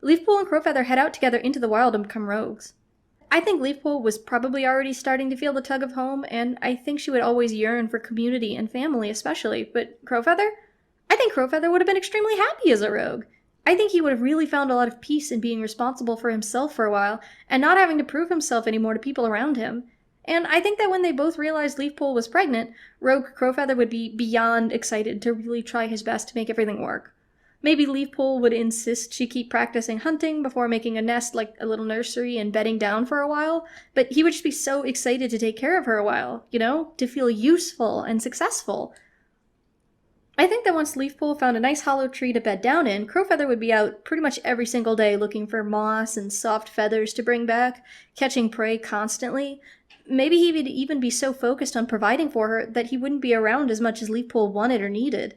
Leafpool and Crowfeather head out together into the wild and become rogues. I think Leafpool was probably already starting to feel the tug of home, and I think she would always yearn for community and family especially, but Crowfeather? I think Crowfeather would have been extremely happy as a rogue. I think he would have really found a lot of peace in being responsible for himself for a while, and not having to prove himself anymore to people around him. And I think that when they both realized Leafpool was pregnant, Rogue Crowfeather would be beyond excited to really try his best to make everything work. Maybe Leafpool would insist she keep practicing hunting before making a nest like a little nursery and bedding down for a while, but he would just be so excited to take care of her a while, to feel useful and successful. I think that once Leafpool found a nice hollow tree to bed down in, Crowfeather would be out pretty much every single day looking for moss and soft feathers to bring back, catching prey constantly. Maybe he would even be so focused on providing for her that he wouldn't be around as much as Leafpool wanted or needed.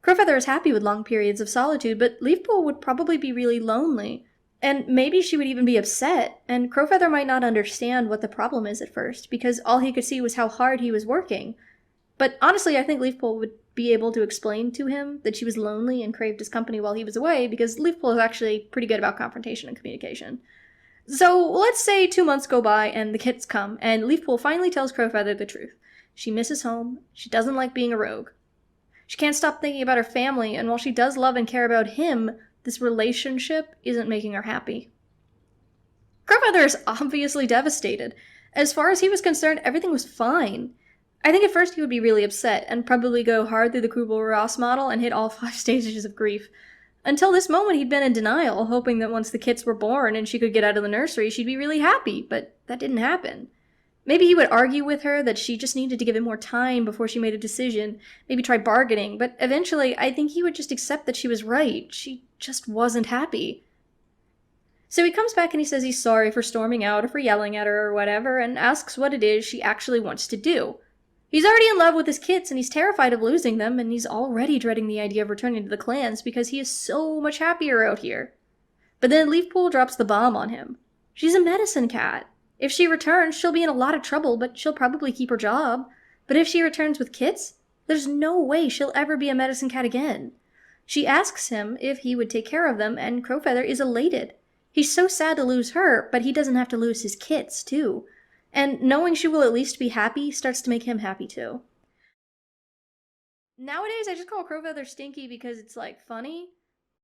Crowfeather is happy with long periods of solitude, but Leafpool would probably be really lonely. And maybe she would even be upset, and Crowfeather might not understand what the problem is at first, because all he could see was how hard he was working. But honestly, I think Leafpool would be able to explain to him that she was lonely and craved his company while he was away, because Leafpool is actually pretty good about confrontation and communication. So let's say 2 months go by and the kits come, and Leafpool finally tells Crowfeather the truth. She misses home, she doesn't like being a rogue. She can't stop thinking about her family, and while she does love and care about him, this relationship isn't making her happy. Crowfeather is obviously devastated. As far as he was concerned, everything was fine. I think at first he would be really upset, and probably go hard through the Kubler-Ross model and hit all 5 stages of grief. Until this moment, he'd been in denial, hoping that once the kits were born and she could get out of the nursery, she'd be really happy, but that didn't happen. Maybe he would argue with her that she just needed to give him more time before she made a decision, maybe try bargaining, but eventually I think he would just accept that she was right. She just wasn't happy. So he comes back and he says he's sorry for storming out or for yelling at her or whatever, and asks what it is she actually wants to do. He's already in love with his kits and he's terrified of losing them, and he's already dreading the idea of returning to the clans because he is so much happier out here. But then Leafpool drops the bomb on him. She's a medicine cat. If she returns, she'll be in a lot of trouble, but she'll probably keep her job. But if she returns with kits, there's no way she'll ever be a medicine cat again. She asks him if he would take care of them, and Crowfeather is elated. He's so sad to lose her, but he doesn't have to lose his kits, too. And knowing she will at least be happy starts to make him happy, too. Nowadays, I just call Crowfeather Stinky because it's, funny.